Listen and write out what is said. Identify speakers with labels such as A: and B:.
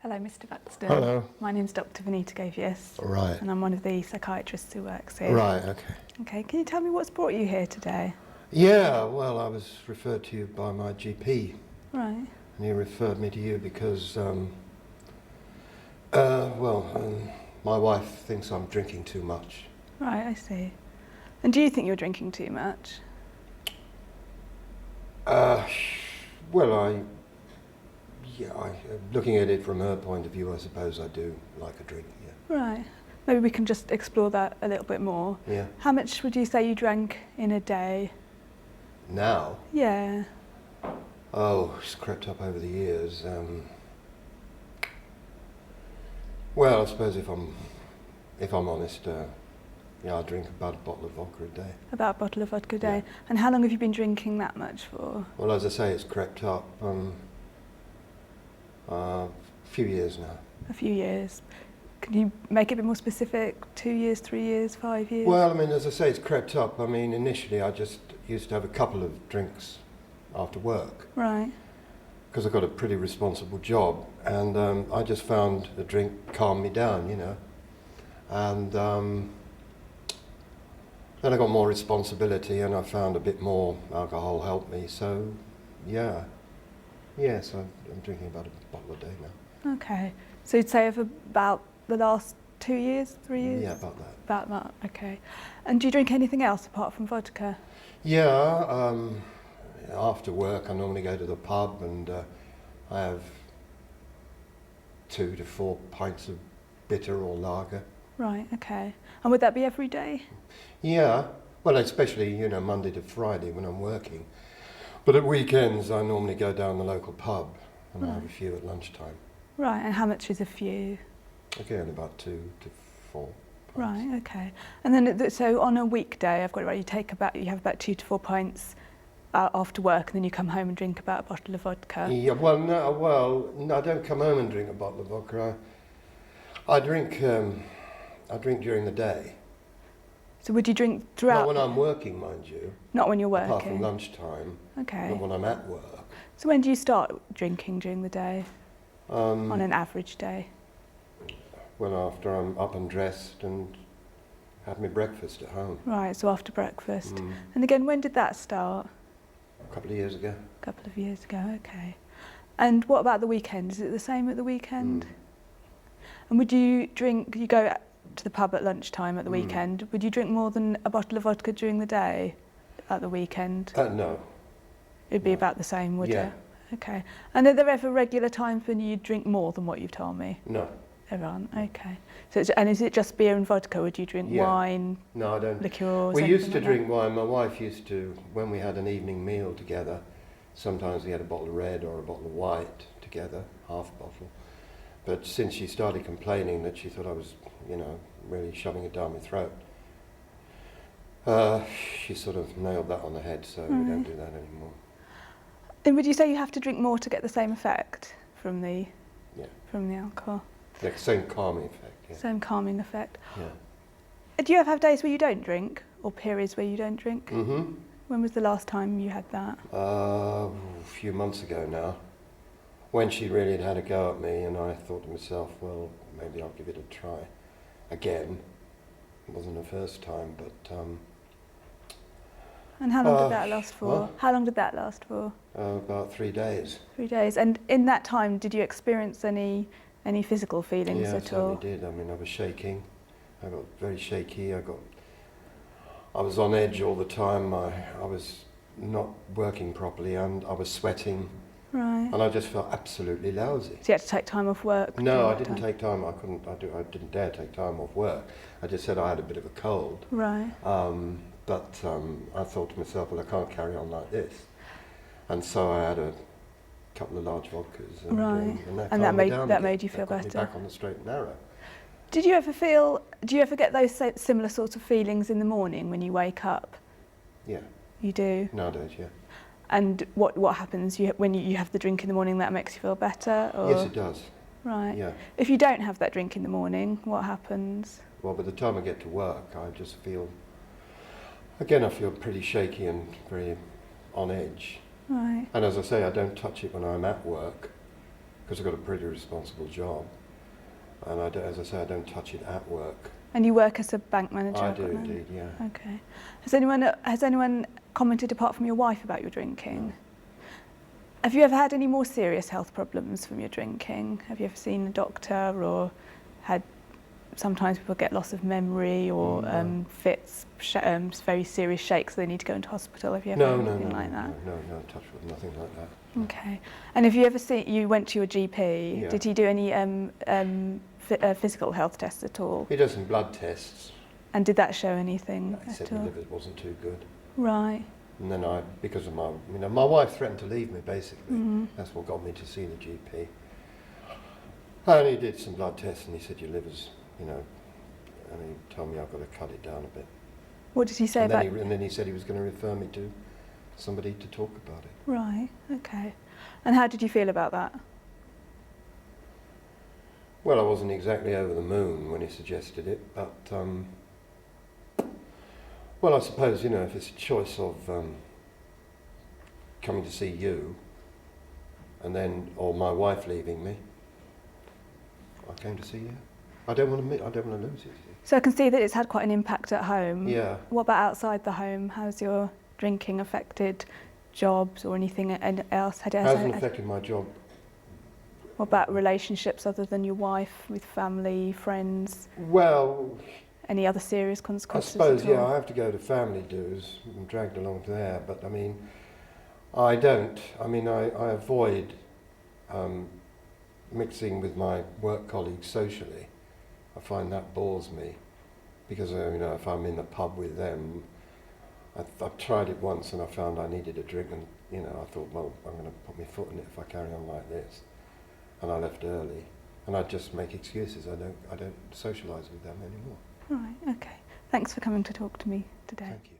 A: Hello, Mr. Buxton.
B: Hello.
A: My name's Dr. Vanita Gavius.
B: Right.
A: And I'm one of the psychiatrists who works here.
B: Right, okay.
A: Okay, can you tell me what's brought you here today?
B: Yeah, well, I was referred to you by my GP.
A: Right.
B: And he referred me to you because, my wife thinks I'm drinking too much.
A: Right, I see. And do you think you're drinking too much?
B: Looking at it from her point of view, I suppose I do like a drink, yeah.
A: Right. Maybe we can just explore that a little bit more.
B: Yeah.
A: How much would you say you drank in a day?
B: Now?
A: Yeah.
B: Oh, it's crept up over the years. Well, I suppose if I'm honest, I drink about a bottle of vodka a day.
A: About a bottle of vodka a day.
B: Yeah.
A: And how long have you been drinking that much for?
B: Well, as I say, it's crept up. A few years now.
A: A few years. Can you make it a bit more specific? 2 years, 3 years, 5 years?
B: Well, I mean, as I say, it's crept up. I mean, initially I just used to have a couple of drinks after work.
A: Right.
B: Because I got a pretty responsible job, and I just found the drink calmed me down, you know. And then I got more responsibility, and I found a bit more alcohol helped me. So, yeah. Yes, I'm drinking about a bottle a day now.
A: Okay. So you'd say of about the last 2 years, 3 years?
B: Yeah, about that.
A: About that, okay. And do you drink anything else apart from vodka?
B: Yeah, after work I normally go to the pub and I have 2 to 4 pints of bitter or lager.
A: Right, okay. And would that be every day?
B: Yeah, well, especially, you know, Monday to Friday when I'm working. But at weekends I normally go down the local pub and I have a few at lunchtime.
A: Right, and how much is a few?
B: Again, about 2 to 4 pints.
A: Right, okay. And then, so on a weekday, I've got it right, you have about 2 to 4 pints after work, and then you come home and drink about a bottle of vodka.
B: Yeah, no, I don't come home and drink a bottle of vodka. I drink during the day.
A: So would you drink throughout?
B: Not when I'm working, mind you.
A: Not when you're working?
B: Apart from lunchtime.
A: Okay.
B: Not when I'm at work.
A: So when do you start drinking during the day?
B: On
A: an average day?
B: Well, after I'm up and dressed and have my breakfast at home.
A: Right, so after breakfast. And again, when did that start?
B: A couple of years ago.
A: A couple of years ago, okay. And what about the weekend? Is it the same at the weekend? And would you drink, you go to the pub at lunchtime at the weekend, would you drink more than a bottle of vodka during the day at the weekend?
B: No.
A: It'd be about the same, would
B: Yeah.
A: it? Okay. And are there ever regular times when you drink more than what you've told me?
B: No.
A: There aren't, okay. So and is it just beer and vodka, or do you drink wine?
B: No, I don't.
A: Liqueurs?
B: We used to
A: like
B: drink wine. My wife used to, when we had an evening meal together, sometimes we had a bottle of red or a bottle of white together, half a bottle. But since she started complaining that she thought I was, you know, really shoving it down my throat, she sort of nailed that on the head, so we don't do that anymore.
A: And would you say you have to drink more to get the same effect from the alcohol?
B: Yeah, same calming effect, yeah.
A: Same calming effect.
B: Yeah.
A: Do you ever have days where you don't drink, or periods where you don't drink?
B: Mm-hmm.
A: When was the last time you had that?
B: A few months ago now, when she really had a go at me, and I thought to myself, well, maybe I'll give it a try again. It wasn't the first time, but...
A: And how long did that last for?
B: What?
A: How long did that last for?
B: About 3 days.
A: 3 days. And in that time, did you experience any physical feelings
B: Yeah, I
A: at all?
B: certainly did. I mean, I was shaking. I got very shaky. I was on edge all the time. I was not working properly, and I was sweating.
A: Right.
B: And I just felt absolutely lousy.
A: So you had to take time off work?
B: No, I didn't take time. I didn't dare take time off work. I just said I had a bit of a cold.
A: Right.
B: But I thought to myself, well, I can't carry on like this. And so I had a couple of large vodkas. And
A: that made you feel
B: got
A: better.
B: Me back on the straight and narrow.
A: Do you ever get those similar sorts of feelings in the morning when you wake up?
B: Yeah.
A: You do?
B: Nowadays, yeah.
A: And what happens when you have the drink in the morning, that makes you feel better? Or?
B: Yes, it does.
A: Right.
B: Yeah.
A: If you don't have that drink in the morning, what happens?
B: Well, by the time I get to work, I just feel... Again, I feel pretty shaky and very on edge.
A: Right.
B: And as I say, I don't touch it when I'm at work. because I've got a pretty responsible job. And I don't, as I say, I don't touch it at work.
A: And you work as a bank manager?
B: I do indeed, yeah.
A: Okay. Has anyone commented apart from your wife about your drinking? No. Have you ever had any more serious health problems from your drinking? Have you ever seen a doctor, or had, sometimes people get loss of memory or fits, very serious shakes, so they need to go into hospital? Have you ever had anything like that?
B: No, touch wood, nothing like that.
A: Okay. And have you ever seen, you went to your GP,
B: Yeah.
A: did he do any physical health tests at all?
B: He does some blood tests.
A: And did that show anything
B: He said
A: at
B: my
A: all?
B: liver wasn't too good.
A: Right.
B: And then because of my, my wife threatened to leave me, basically.
A: Mm-hmm.
B: That's what got me to see the GP. And he did some blood tests, and he said your liver's, and he told me I've got to cut it down a bit.
A: What did he say about?
B: And then he said he was going to refer me to somebody to talk about it.
A: Right. Okay. And how did you feel about that?
B: Well, I wasn't exactly over the moon when he suggested it, but well, I suppose if it's a choice of coming to see you, and then or my wife leaving me, I came to see you. I don't want to lose it.
A: So I can see that it's had quite an impact at home.
B: Yeah.
A: What about outside the home? How's your drinking affected jobs or anything else?
B: Hasn't affected my job.
A: What about relationships other than your wife, with family, friends?
B: Well,
A: any other serious consequences?
B: I suppose,
A: at all?
B: I have to go to family dues. I'm dragged along to there, but I don't. I avoid mixing with my work colleagues socially. I find that bores me because if I'm in the pub with them, I've tried it once and I found I needed a drink, and I thought, well, I'm going to put my foot in it if I carry on like this, and I left early, and I just make excuses. I don't socialise with them anymore.
A: Right. Okay. Thanks for coming to talk to me today.
B: Thank you.